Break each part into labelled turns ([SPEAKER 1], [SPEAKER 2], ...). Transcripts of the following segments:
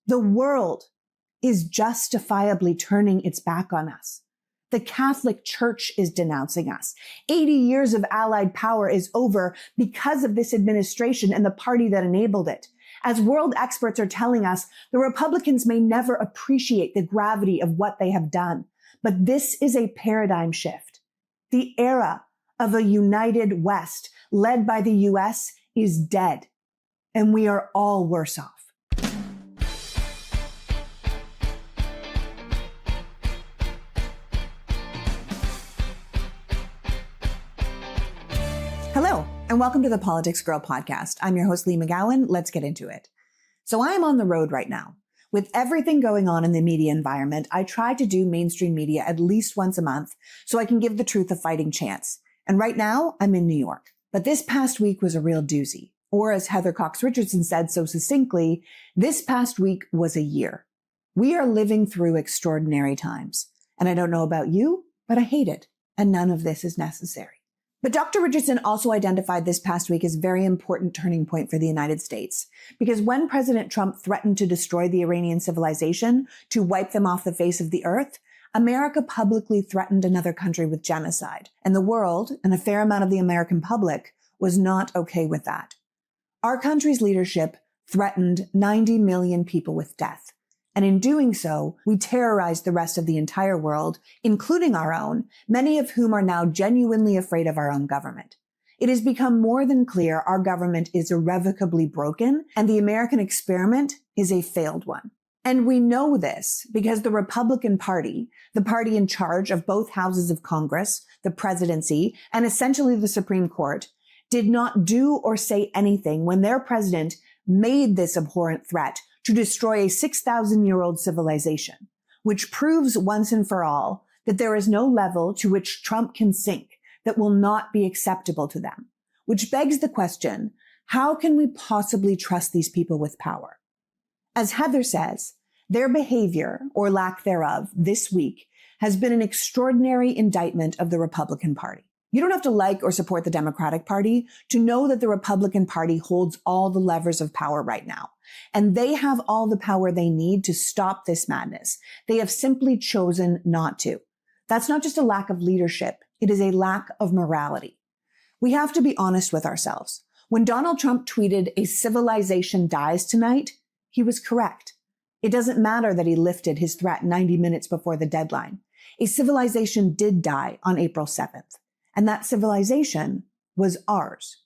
[SPEAKER 1] The world is justifiably turning its back on us. The Catholic Church is denouncing us. 80 years of Allied power is over because of this administration and the party that enabled it. As world experts are telling us, the Republicans may never appreciate the gravity of what they have done. But this is a paradigm shift. The era of a united West led by the US is dead, and we are all worse off. Hello, and welcome to the PoliticsGirl podcast. I'm your host, Lee McGowan. Let's get into it. So I am on the road right now. With everything going on in the media environment, I try to do mainstream media at least once a month so I can give the truth a fighting chance. And right now, I'm in New York. But this past week was a real doozy. Or as Heather Cox Richardson said so succinctly, this past week was a year. We are living through extraordinary times. And I don't know about you, but I hate it. And none of this is necessary. But Dr. Richardson also identified this past week as a very important turning point for the United States. Because when President Trump threatened to destroy the Iranian civilization, to wipe them off the face of the earth, America publicly threatened another country with genocide. And the world, and a fair amount of the American public, was not okay with that. Our country's leadership threatened 90 million people with death. And in doing so, we terrorized the rest of the entire world, including our own, many of whom are now genuinely afraid of our own government. It has become more than clear our government is irrevocably broken, and the American experiment is a failed one. And we know this because the Republican Party, the party in charge of both houses of Congress, the presidency, and essentially the Supreme Court, did not do or say anything when their president made this abhorrent threat to destroy a 6,000-year-old civilization, which proves once and for all that there is no level to which Trump can sink that will not be acceptable to them. Which begs the question, how can we possibly trust these people with power? As Heather says, their behavior, or lack thereof, this week has been an extraordinary indictment of the Republican Party. You don't have to like or support the Democratic Party to know that the Republican Party holds all the levers of power right now. And they have all the power they need to stop this madness. They have simply chosen not to. That's not just a lack of leadership. It is a lack of morality. We have to be honest with ourselves. When Donald Trump tweeted, "A civilization dies tonight," he was correct. It doesn't matter that he lifted his threat 90 minutes before the deadline. A civilization did die on April 7th. And that civilization was ours.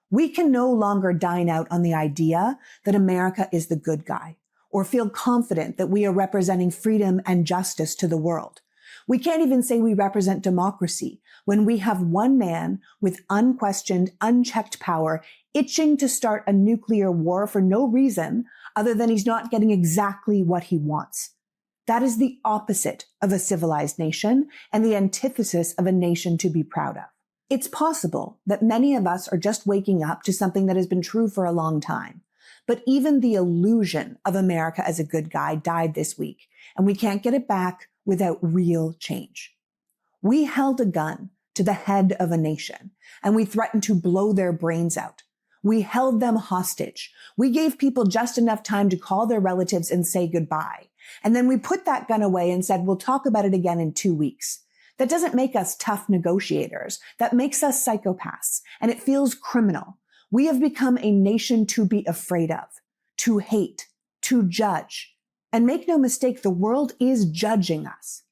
[SPEAKER 1] We can no longer dine out on the idea that America is the good guy or feel confident that we are representing freedom and justice to the world. We can't even say we represent democracy when we have one man with unquestioned, unchecked power itching to start a nuclear war for no reason other than he's not getting exactly what he wants. That is the opposite of a civilized nation and the antithesis of a nation to be proud of. It's possible that many of us are just waking up to something that has been true for a long time. But even the illusion of America as a good guy died this week, and we can't get it back without real change. We held a gun to the head of a nation, and we threatened to blow their brains out. We held them hostage. We gave people just enough time to call their relatives and say goodbye. And then we put that gun away and said, we'll talk about it again in 2 weeks. That doesn't make us tough negotiators. That makes us psychopaths. And it feels criminal. We have become a nation to be afraid of, to hate, to judge. And make no mistake, the world is judging us.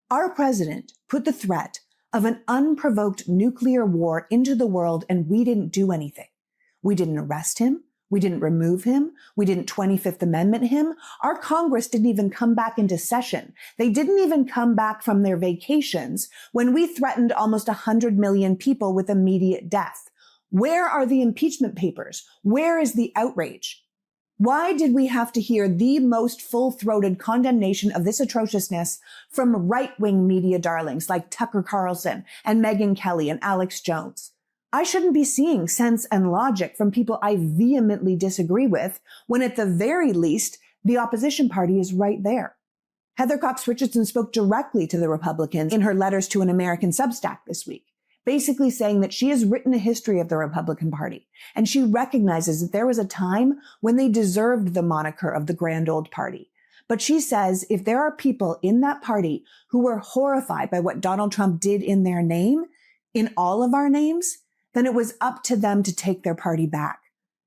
[SPEAKER 1] Our president put the threat of an unprovoked nuclear war into the world, and we didn't do anything. We didn't arrest him. We didn't remove him. We didn't 25th Amendment him. Our Congress didn't even come back into session. They didn't even come back from their vacations when we threatened almost 100 million people with immediate death. Where are the impeachment papers? Where is the outrage? Why did we have to hear the most full-throated condemnation of this atrociousness from right-wing media darlings like Tucker Carlson and Megyn Kelly and Alex Jones? I shouldn't be seeing sense and logic from people I vehemently disagree with when at the very least, the opposition party is right there. Heather Cox Richardson spoke directly to the Republicans in her letters to an American Substack this week. basically saying that she has written a history of the Republican Party, and she recognizes that there was a time when they deserved the moniker of the Grand Old Party. But she says if there are people in that party who were horrified by what Donald Trump did in their name, in all of our names, then it was up to them to take their party back.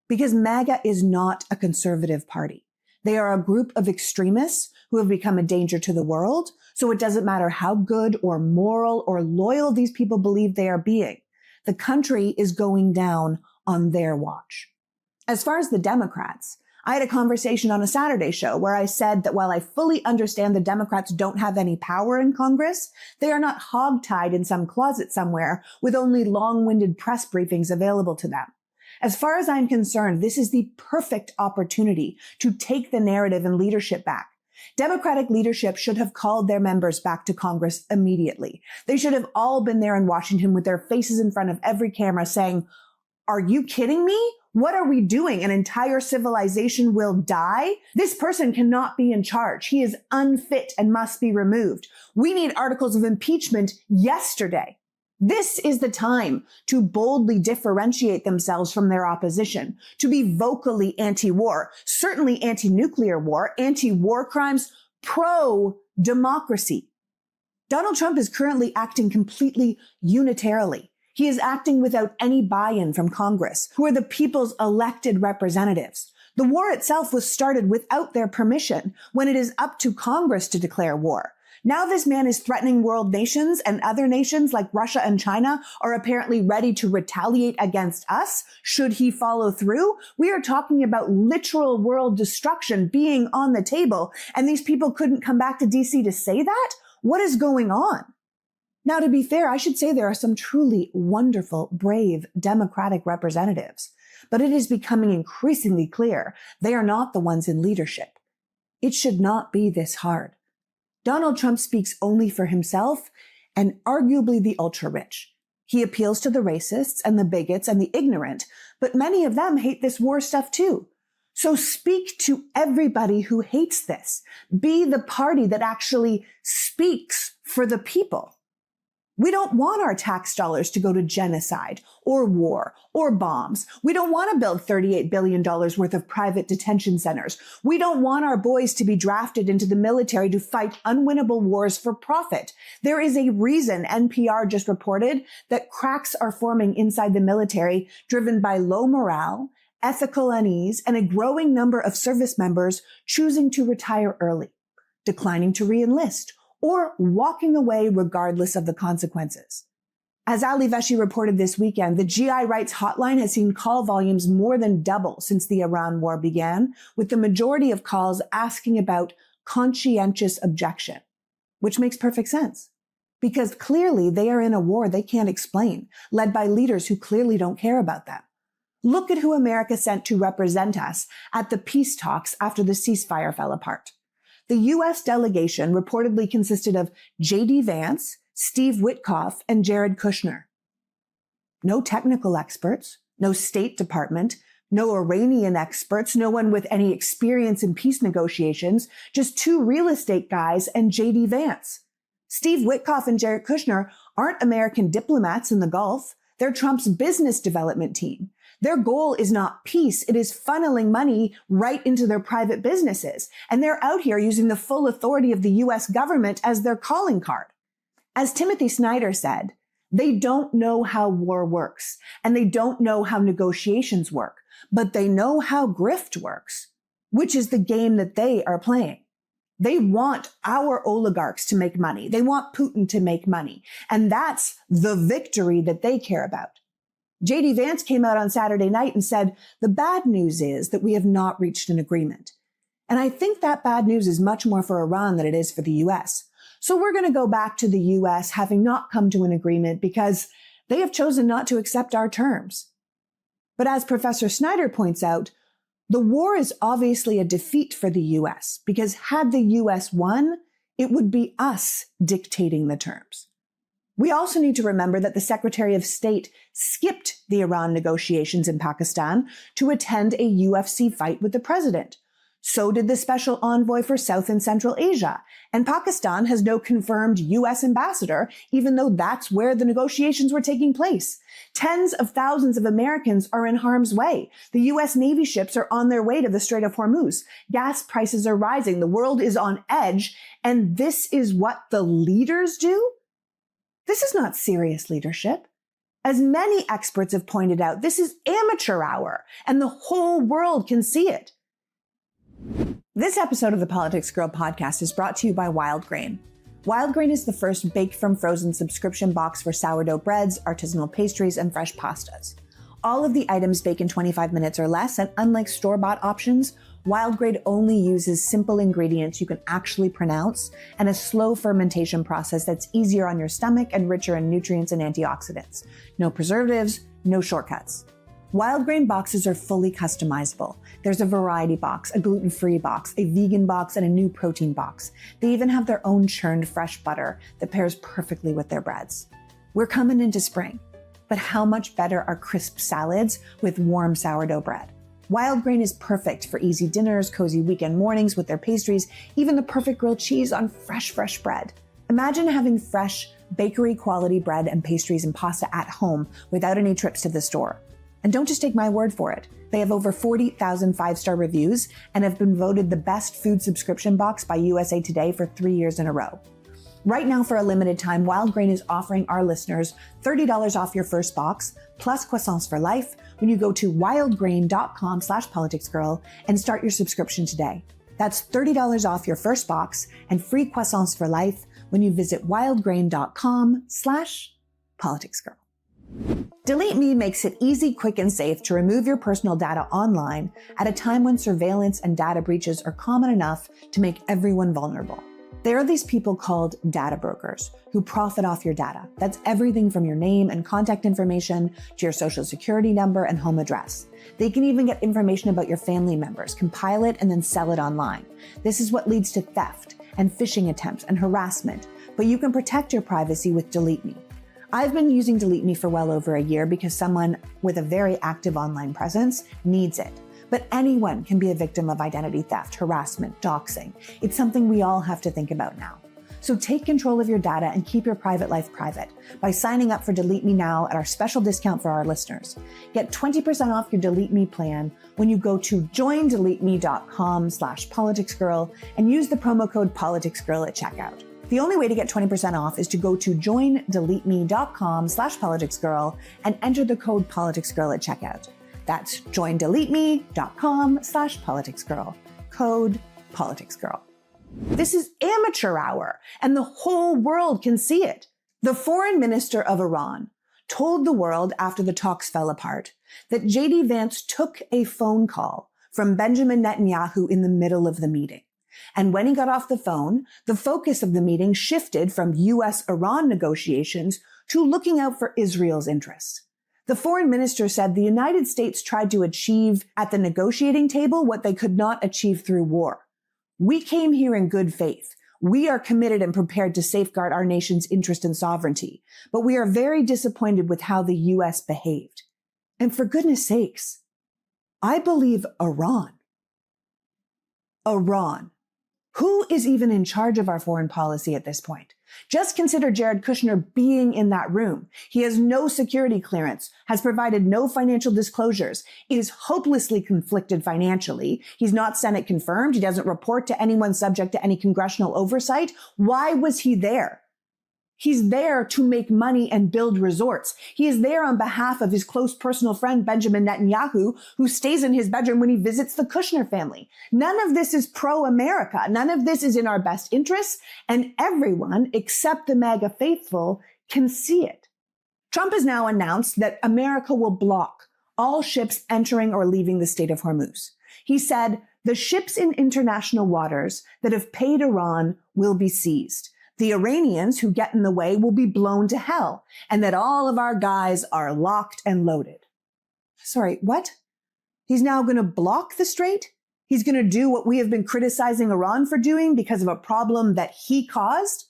[SPEAKER 1] Because MAGA is not a conservative party. They are a group of extremists who have become a danger to the world. So it doesn't matter how good or moral or loyal these people believe they are being. The country is going down on their watch. As far as the Democrats, I had a conversation on a Saturday show where I said that while I fully understand the Democrats don't have any power in Congress, they are not hogtied in some closet somewhere with only long-winded press briefings available to them. As far as I'm concerned, this is the perfect opportunity to take the narrative and leadership back. Democratic leadership should have called their members back to Congress immediately. They should have all been there in Washington with their faces in front of every camera saying, "Are you kidding me? What are we doing? An entire civilization will die? This person cannot be in charge. He is unfit and must be removed. We need articles of impeachment yesterday." This is the time to boldly differentiate themselves from their opposition, to be vocally anti-war, certainly anti-nuclear war, anti-war crimes, pro-democracy. Donald Trump is currently acting completely unitarily. He is acting without any buy-in from Congress, who are the people's elected representatives. The war itself was started without their permission, when it is up to Congress to declare war. Now this man is threatening world nations, and other nations like Russia and China are apparently ready to retaliate against us should he follow through. We are talking about literal world destruction being on the table, and these people couldn't come back to DC to say that? What is going on? Now, to be fair, I should say there are some truly wonderful, brave Democratic representatives, but it is becoming increasingly clear they are not the ones in leadership. It should not be this hard. Donald Trump speaks only for himself and arguably the ultra-rich. He appeals to the racists and the bigots and the ignorant, but many of them hate this war stuff too. So speak to everybody who hates this. Be the party that actually speaks for the people. We don't want our tax dollars to go to genocide or war or bombs. We don't want to build $38 billion worth of private detention centers. We don't want our boys to be drafted into the military to fight unwinnable wars for profit. There is a reason NPR just reported that cracks are forming inside the military driven by low morale, ethical unease, and a growing number of service members choosing to retire early, declining to re-enlist, or walking away regardless of the consequences. As Ali Veshi reported this weekend, the GI Rights Hotline has seen call volumes more than double since the Iran war began, with the majority of calls asking about conscientious objection, which makes perfect sense. Because clearly they are in a war they can't explain, led by leaders who clearly don't care about them. Look at who America sent to represent us at the peace talks after the ceasefire fell apart. The U.S. delegation reportedly consisted of J.D. Vance, Steve Witkoff, and Jared Kushner. No technical experts, no State Department, no Iranian experts, no one with any experience in peace negotiations, just two real estate guys and J.D. Vance. Steve Witkoff and Jared Kushner aren't American diplomats in the Gulf. They're Trump's business development team. Their goal is not peace. It is funneling money right into their private businesses. And they're out here using the full authority of the U.S. government as their calling card. As Timothy Snyder said, they don't know how war works, and they don't know how negotiations work, but they know how grift works, which is the game that they are playing. They want our oligarchs to make money. They want Putin to make money. And that's the victory that they care about. J.D. Vance came out on Saturday night and said, the bad news is that we have not reached an agreement. And I think that bad news is much more for Iran than it is for the U.S. So we're going to go back to the U.S. having not come to an agreement because they have chosen not to accept our terms. But as Professor Snyder points out, the war is obviously a defeat for the U.S. because had the U.S. won, it would be us dictating the terms. We also need to remember that the Secretary of State skipped the Iran negotiations in Pakistan to attend a UFC fight with the president. So did the special envoy for South and Central Asia. And Pakistan has no confirmed U.S. ambassador, even though that's where the negotiations were taking place. Tens of thousands of Americans are in harm's way. The U.S. Navy ships are on their way to the Strait of Hormuz. Gas prices are rising. The world is on edge. And this is what the leaders do? This is not serious leadership. As many experts have pointed out, this is amateur hour, and the whole world can see it. This episode of the Politics Girl podcast is brought to you by Wild Grain. Wild Grain is the first baked from frozen subscription box for sourdough breads, artisanal pastries, and fresh pastas. All of the items bake in 25 minutes or less, and unlike store-bought options, Wild Grain only uses simple ingredients you can actually pronounce and a slow fermentation process that's easier on your stomach and richer in nutrients and antioxidants. No preservatives, no shortcuts. Wild Grain boxes are fully customizable. There's a variety box, a gluten-free box, a vegan box, and a new protein box. They even have their own churned fresh butter that pairs perfectly with their breads. We're coming into spring, but how much better are crisp salads with warm sourdough bread? Wild Grain is perfect for easy dinners, cozy weekend mornings with their pastries, even the perfect grilled cheese on fresh bread. Imagine having fresh, bakery-quality bread and pastries and pasta at home without any trips to the store. And don't just take my word for it. They have over 40,000 five-star reviews and have been voted the best food subscription box by USA Today for 3 years in a row. Right now, for a limited time, Wild Grain is offering our listeners $30 off your first box, plus croissants for life, when you go to wildgrain.com/politicsgirl and start your subscription today. That's $30 off your first box and free croissants for life when you visit wildgrain.com/politicsgirl. Delete Me makes it easy, quick, and safe to remove your personal data online at a time when surveillance and data breaches are common enough to make everyone vulnerable. There are these people called data brokers who profit off your data. That's everything from your name and contact information to your social security number and home address. They can even get information about your family members, compile it, and then sell it online. This is what leads to theft and phishing attempts and harassment, but you can protect your privacy with Delete Me. I've been using Delete Me for well over a year because someone with a very active online presence needs it. But anyone can be a victim of identity theft, harassment, doxing. It's something we all have to think about now. So take control of your data and keep your private life private by signing up for Delete Me now at our special discount for our listeners. Get 20% off your Delete Me plan when you go to joindeleteme.com/politicsgirl and use the promo code politicsgirl at checkout. The only way to get 20% off is to go to joindeleteme.com/politicsgirl and enter the code politicsgirl at checkout. That's joindeleteme.com/politicsgirl. Code politicsgirl. This is amateur hour, and the whole world can see it. The foreign minister of Iran told the world after the talks fell apart that J.D. Vance took a phone call from Benjamin Netanyahu in the middle of the meeting. And when he got off the phone, the focus of the meeting shifted from U.S.-Iran negotiations to looking out for Israel's interests. The foreign minister said the United States tried to achieve at the negotiating table what they could not achieve through war. We came here in good faith. We are committed and prepared to safeguard our nation's interest and sovereignty, but we are very disappointed with how the U.S. behaved. And for goodness sakes, I believe Iran. Who is even in charge of our foreign policy at this point? Just consider Jared Kushner being in that room. He has no security clearance, has provided no financial disclosures, is hopelessly conflicted financially. He's not Senate confirmed. He doesn't report to anyone subject to any congressional oversight. Why was he there? He's there to make money and build resorts. He is there on behalf of his close personal friend, Benjamin Netanyahu, who stays in his bedroom when he visits the Kushner family. None of this is pro-America. None of this is in our best interests. And everyone, except the MAGA faithful, can see it. Trump has now announced that America will block all ships entering or leaving the Strait of Hormuz. He said, the ships in international waters that have paid Iran will be seized. The Iranians who get in the way will be blown to hell, and that all of our guys are locked and loaded. Sorry, what? He's now going to block the strait? He's going to do what we have been criticizing Iran for doing because of a problem that he caused?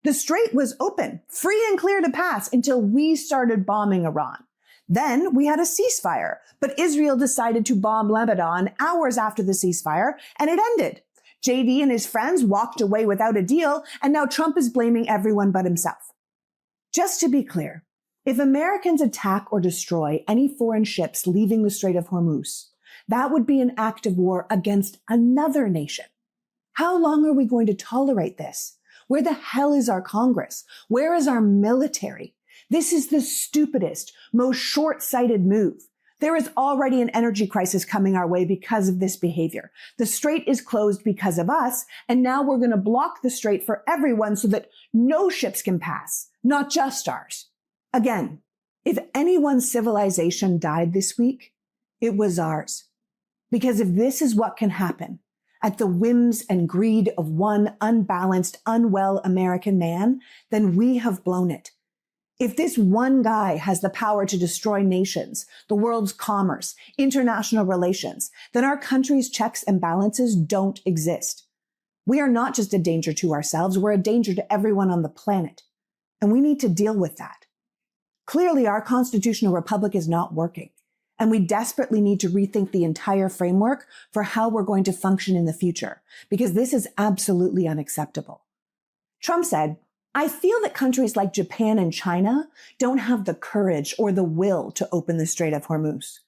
[SPEAKER 1] The strait was open, free and clear to pass until we started bombing Iran. Then we had a ceasefire, but Israel decided to bomb Lebanon hours after the ceasefire, and it ended. JD and his friends walked away without a deal, and now Trump is blaming everyone but himself. Just to be clear, if Americans attack or destroy any foreign ships leaving the Strait of Hormuz, that would be an act of war against another nation. How long are we going to tolerate this? Where the hell is our Congress? Where is our military? This is the stupidest, most short-sighted move. There is already an energy crisis coming our way because of this behavior. The strait is closed because of us, and now we're going to block the strait for everyone so that no ships can pass, not just ours. Again, if anyone's civilization died this week, it was ours. Because if this is what can happen at the whims and greed of one unbalanced, unwell American man, then we have blown it. If this one guy has the power to destroy nations, the world's commerce, international relations, then our country's checks and balances don't exist. We are not just a danger to ourselves, we're a danger to everyone on the planet. And we need to deal with that. Clearly, our constitutional republic is not working, and we desperately need to rethink the entire framework for how we're going to function in the future, because this is absolutely unacceptable. Trump said, "I feel that countries like Japan and China don't have the courage or the will to open the Strait of Hormuz."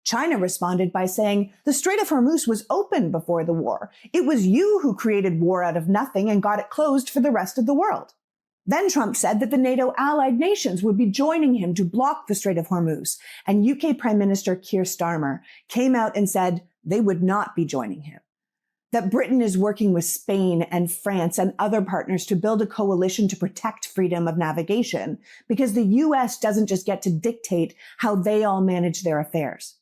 [SPEAKER 1] China responded by saying, "The Strait of Hormuz was open before the war. It was you who created war out of nothing and got it closed for the rest of the world." Then Trump said that the NATO allied nations would be joining him to block the Strait of Hormuz, and UK Prime Minister Keir Starmer came out and said they would not be joining him. That Britain is working with Spain and France and other partners to build a coalition to protect freedom of navigation, because the US doesn't just get to dictate how they all manage their affairs.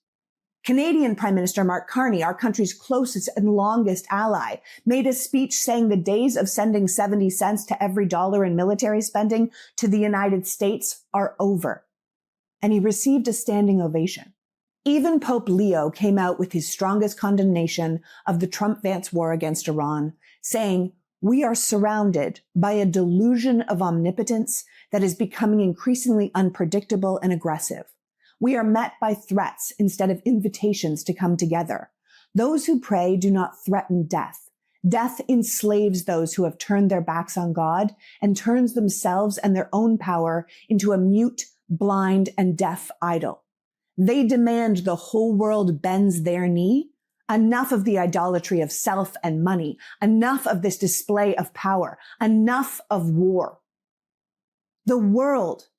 [SPEAKER 1] Canadian Prime Minister Mark Carney, our country's closest and longest ally, made a speech saying the days of sending 70 cents to every dollar in military spending to the United States are over. And he received a standing ovation. Even Pope Leo came out with his strongest condemnation of the Trump-Vance war against Iran, saying, "We are surrounded by a delusion of omnipotence that is becoming increasingly unpredictable and aggressive. We are met by threats instead of invitations to come together. Those who pray do not threaten death. Death enslaves those who have turned their backs on God and turns themselves and their own power into a mute, blind, and deaf idol. They demand the whole world bends their knee. Enough of the idolatry of self and money. Enough of this display of power. Enough of war." The world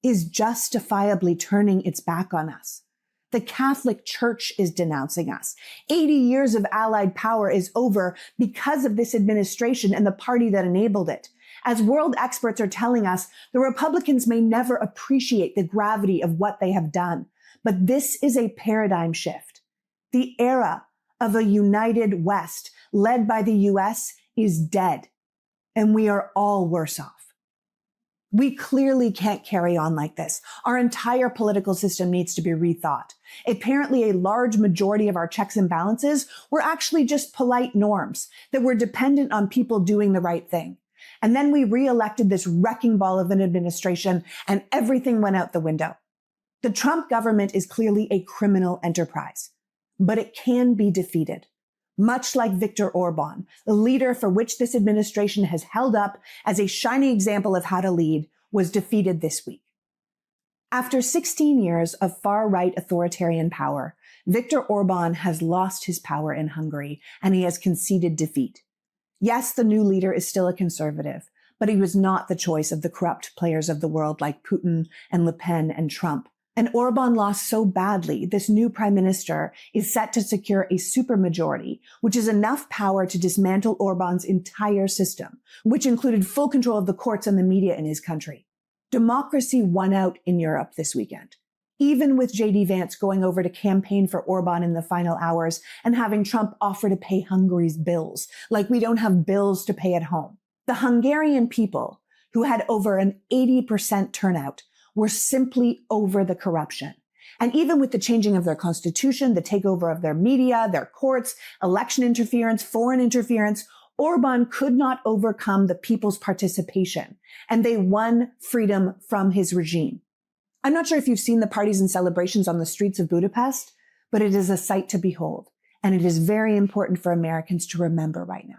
[SPEAKER 1] is justifiably turning its back on us. The Catholic Church is denouncing us. 80 years of allied power is over because of this administration and the party that enabled it. As world experts are telling us, the Republicans may never appreciate the gravity of what they have done. But this is a paradigm shift. The era of a united West led by the US is dead, and we are all worse off. We clearly can't carry on like this. Our entire political system needs to be rethought. Apparently, a large majority of our checks and balances were actually just polite norms that were dependent on people doing the right thing. And then we re-elected this wrecking ball of an administration, and everything went out the window. The Trump government is clearly a criminal enterprise, but it can be defeated. Much like Viktor Orban, the leader for which this administration has held up as a shining example of how to lead, was defeated this week. After 16 years of far-right authoritarian power, Viktor Orban has lost his power in Hungary, and he has conceded defeat. Yes, the new leader is still a conservative, but he was not the choice of the corrupt players of the world like Putin and Le Pen and Trump. And Orban lost so badly, this new prime minister is set to secure a supermajority, which is enough power to dismantle Orban's entire system, which included full control of the courts and the media in his country. Democracy won out in Europe this weekend, even with JD Vance going over to campaign for Orban in the final hours and having Trump offer to pay Hungary's bills, like we don't have bills to pay at home. The Hungarian people, who had over an 80% turnout, were simply over the corruption. And even with the changing of their constitution, the takeover of their media, their courts, election interference, foreign interference, Orban could not overcome the people's participation, and they won freedom from his regime. I'm not sure if you've seen the parties and celebrations on the streets of Budapest, but it is a sight to behold, and it is very important for Americans to remember right now.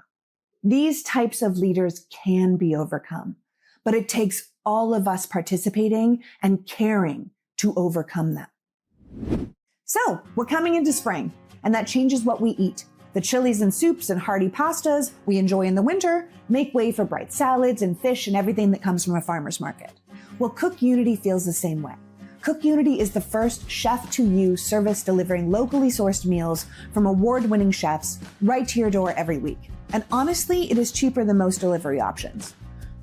[SPEAKER 1] These types of leaders can be overcome, but it takes all of us participating and caring to overcome them. So, we're coming into spring, and that changes what we eat. The chilies and soups and hearty pastas we enjoy in the winter make way for bright salads and fish and everything that comes from a farmer's market. Well, Cook Unity feels the same way. Cook Unity is the first chef-to-you service delivering locally sourced meals from award-winning chefs right to your door every week. And honestly, it is cheaper than most delivery options.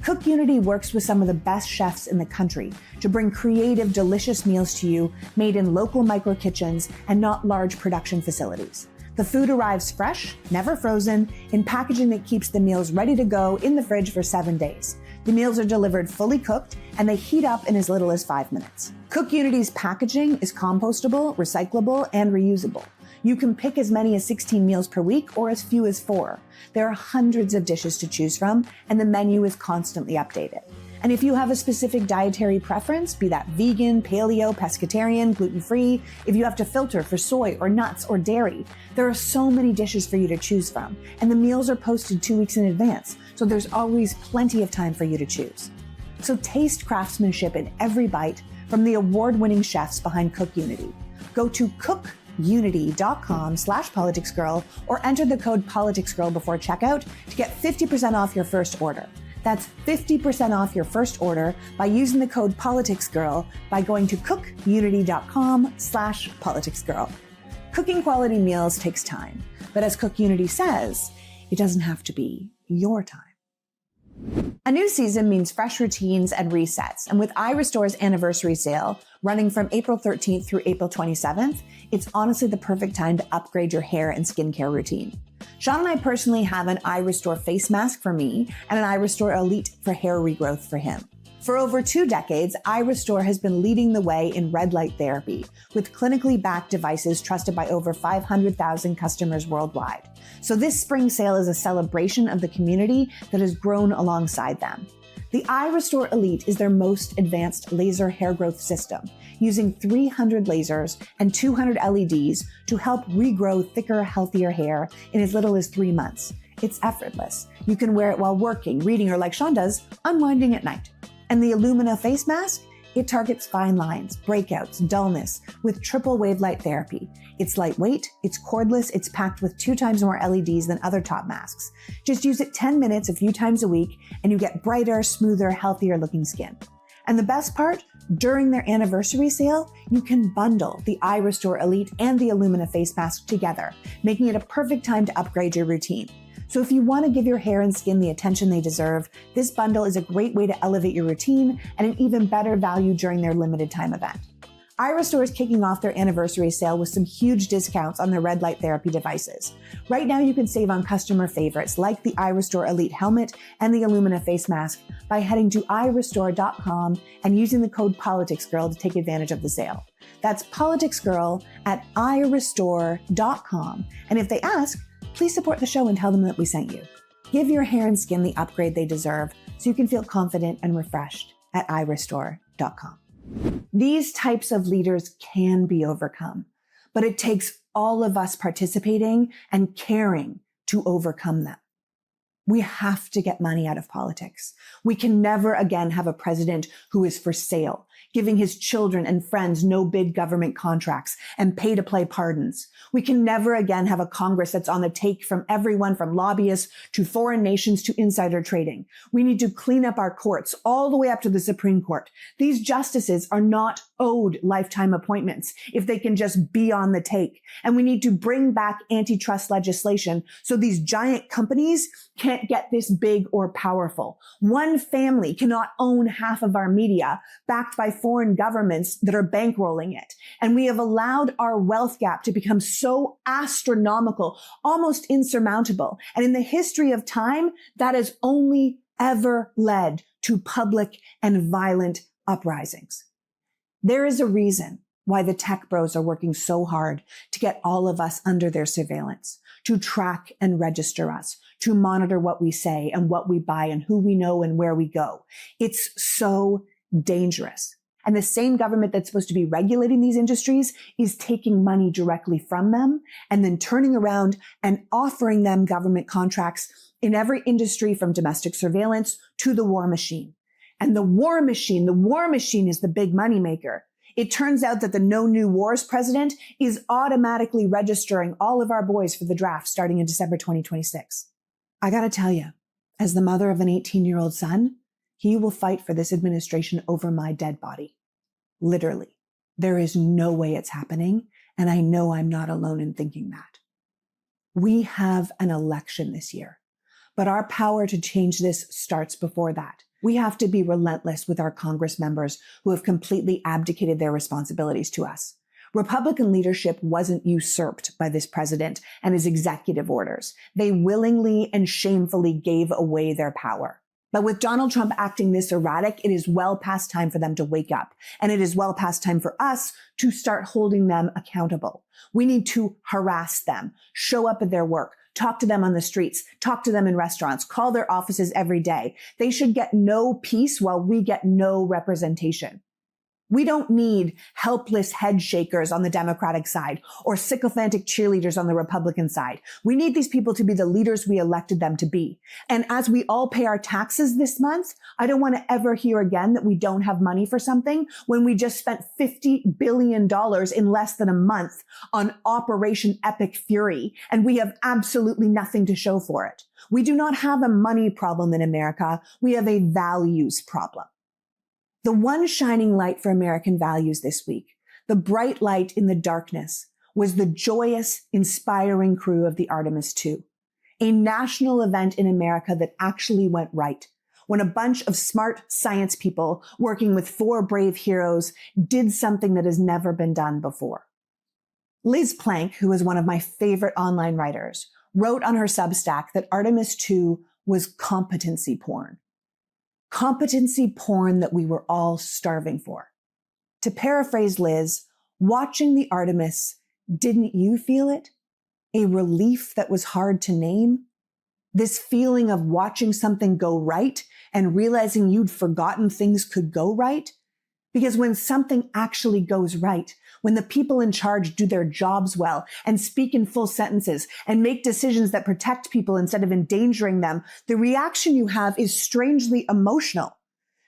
[SPEAKER 1] Cook Unity works with some of the best chefs in the country to bring creative, delicious meals to you made in local micro kitchens and not large production facilities. The food arrives fresh, never frozen, in packaging that keeps the meals ready to go in the fridge for 7 days. The meals are delivered fully cooked and they heat up in as little as 5 minutes. Cook Unity's packaging is compostable, recyclable, and reusable. You can pick as many as 16 meals per week or as few as 4. There are hundreds of dishes to choose from, and the menu is constantly updated. And if you have a specific dietary preference, be that vegan, paleo, pescatarian, gluten-free, if you have to filter for soy or nuts or dairy, there are so many dishes for you to choose from, and the meals are posted 2 weeks in advance, so there's always plenty of time for you to choose. So taste craftsmanship in every bite from the award-winning chefs behind Cook Unity. Go to cookunity.com/politicsgirl or enter the code PoliticsGirl before checkout to get 50% off your first order. That's 50% off your first order by using the code PoliticsGirl by going to cookunity.com/politicsgirl. Cooking quality meals takes time, but as Cook Unity says, it doesn't have to be your time. A new season means fresh routines and resets. And with iRestore's anniversary sale running from April 13th through April 27th, it's honestly the perfect time to upgrade your hair and skincare routine. Sean and I personally have an iRestore face mask for me and an iRestore Elite for hair regrowth for him. For over 2 decades, iRestore has been leading the way in red light therapy with clinically backed devices trusted by over 500,000 customers worldwide. So this spring sale is a celebration of the community that has grown alongside them. The iRestore Elite is their most advanced laser hair growth system, using 300 lasers and 200 LEDs to help regrow thicker, healthier hair in as little as 3 months. It's effortless. You can wear it while working, reading, or like Sean does, unwinding at night. And the Illumina face mask? It targets fine lines, breakouts, dullness with triple wave light therapy. It's lightweight, it's cordless, it's packed with 2 times more LEDs than other top masks. Just use it 10 minutes a few times a week and you get brighter, smoother, healthier looking skin. And the best part, during their anniversary sale, you can bundle the iRestore Elite and the Illumina face mask together, making it a perfect time to upgrade your routine. So if you want to give your hair and skin the attention they deserve, this bundle is a great way to elevate your routine and an even better value during their limited time event. iRestore is kicking off their anniversary sale with some huge discounts on their red light therapy devices. Right now, you can save on customer favorites like the iRestore Elite helmet and the Illumina face mask by heading to iRestore.com and using the code PoliticsGirl to take advantage of the sale. That's PoliticsGirl at iRestore.com. And if they ask, please support the show and tell them that we sent you. Give your hair and skin the upgrade they deserve so you can feel confident and refreshed at iRestore.com. These types of leaders can be overcome, but it takes all of us participating and caring to overcome them. We have to get money out of politics. We can never again have a president who is for sale, giving his children and friends no-bid government contracts and pay-to-play pardons. We can never again have a Congress that's on the take from everyone from lobbyists to foreign nations to insider trading. We need to clean up our courts all the way up to the Supreme Court. These justices are not owed lifetime appointments if they can just be on the take. And we need to bring back antitrust legislation so these giant companies can't get this big or powerful. One family cannot own half of our media backed by foreign governments that are bankrolling it. And we have allowed our wealth gap to become so astronomical, almost insurmountable. And in the history of time, that has only ever led to public and violent uprisings. There is a reason why the tech bros are working so hard to get all of us under their surveillance, to track and register us, to monitor what we say and what we buy and who we know and where we go. It's so dangerous. And the same government that's supposed to be regulating these industries is taking money directly from them and then turning around and offering them government contracts in every industry from domestic surveillance to the war machine. And the war machine is the big moneymaker. It turns out that the No New Wars president is automatically registering all of our boys for the draft starting in December 2026. I gotta tell you, as the mother of an 18-year-old son, he will fight for this administration over my dead body. Literally. There is no way it's happening, and I know I'm not alone in thinking that. We have an election this year, but our power to change this starts before that. We have to be relentless with our Congress members who have completely abdicated their responsibilities to us. Republican leadership wasn't usurped by this president and his executive orders. They willingly and shamefully gave away their power. But with Donald Trump acting this erratic, it is well past time for them to wake up. And it is well past time for us to start holding them accountable. We need to harass them, show up at their work, talk to them on the streets, talk to them in restaurants, call their offices every day. They should get no peace while we get no representation. We don't need helpless head shakers on the Democratic side or sycophantic cheerleaders on the Republican side. We need these people to be the leaders we elected them to be. And as we all pay our taxes this month, I don't want to ever hear again that we don't have money for something when we just spent $50 billion in less than a month on Operation Epic Fury, and we have absolutely nothing to show for it. We do not have a money problem in America. We have a values problem. The one shining light for American values this week, the bright light in the darkness, was the joyous, inspiring crew of the Artemis II, a national event in America that actually went right, when a bunch of smart science people working with 4 brave heroes did something that has never been done before. Liz Plank, who is one of my favorite online writers, wrote on her Substack that Artemis II was competency porn. Competency porn that we were all starving for. To paraphrase Liz, watching the Artemis, didn't you feel it? A relief that was hard to name? This feeling of watching something go right and realizing you'd forgotten things could go right? Because when something actually goes right, when the people in charge do their jobs well and speak in full sentences and make decisions that protect people instead of endangering them, the reaction you have is strangely emotional.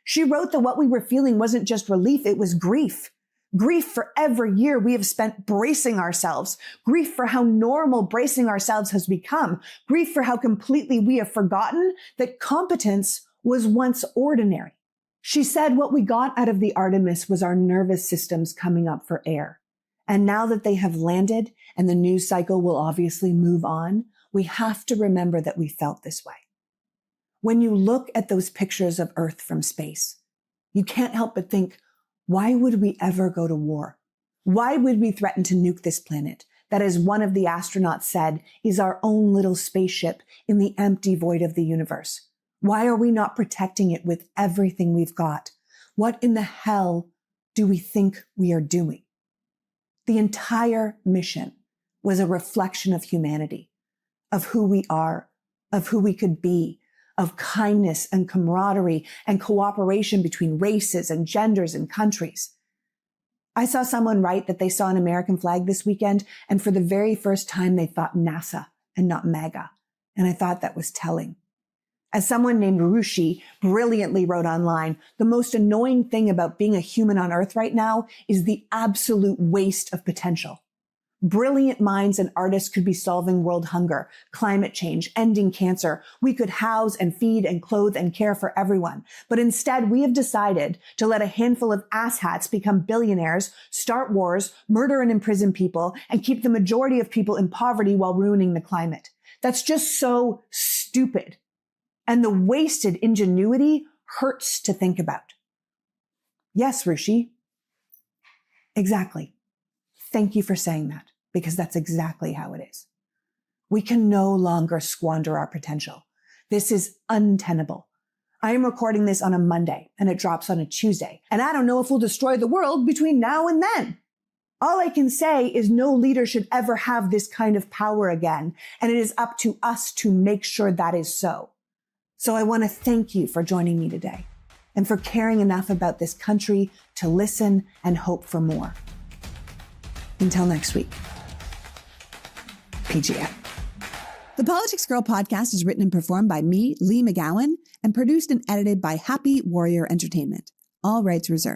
[SPEAKER 1] She wrote that what we were feeling wasn't just relief, it was grief. Grief for every year we have spent bracing ourselves. Grief for how normal bracing ourselves has become. Grief for how completely we have forgotten that competence was once ordinary. She said what we got out of the Artemis was our nervous systems coming up for air. And now that they have landed and the news cycle will obviously move on, we have to remember that we felt this way. When you look at those pictures of Earth from space, you can't help but think, why would we ever go to war? Why would we threaten to nuke this planet that, as one of the astronauts said, is our own little spaceship in the empty void of the universe? Why are we not protecting it with everything we've got? What in the hell do we think we are doing? The entire mission was a reflection of humanity, of who we are, of who we could be, of kindness and camaraderie and cooperation between races and genders and countries. I saw someone write that they saw an American flag this weekend, and for the very first time they thought NASA and not MAGA. And I thought that was telling. As someone named Rushi brilliantly wrote online, the most annoying thing about being a human on Earth right now is the absolute waste of potential. Brilliant minds and artists could be solving world hunger, climate change, ending cancer. We could house and feed and clothe and care for everyone. But instead, we have decided to let a handful of asshats become billionaires, start wars, murder and imprison people, and keep the majority of people in poverty while ruining the climate. That's just so stupid. And the wasted ingenuity hurts to think about. Yes, Rushi. Exactly. Thank you for saying that, because that's exactly how it is. We can no longer squander our potential. This is untenable. I am recording this on a Monday and it drops on a Tuesday, and I don't know if we'll destroy the world between now and then. All I can say is no leader should ever have this kind of power again, and it is up to us to make sure that is so. So I want to thank you for joining me today. and for caring enough about this country to listen and hope for more. Until next week, PGF. The Politics Girl podcast is written and performed by me, Lee McGowan, and produced and edited by Happy Warrior Entertainment. All rights reserved.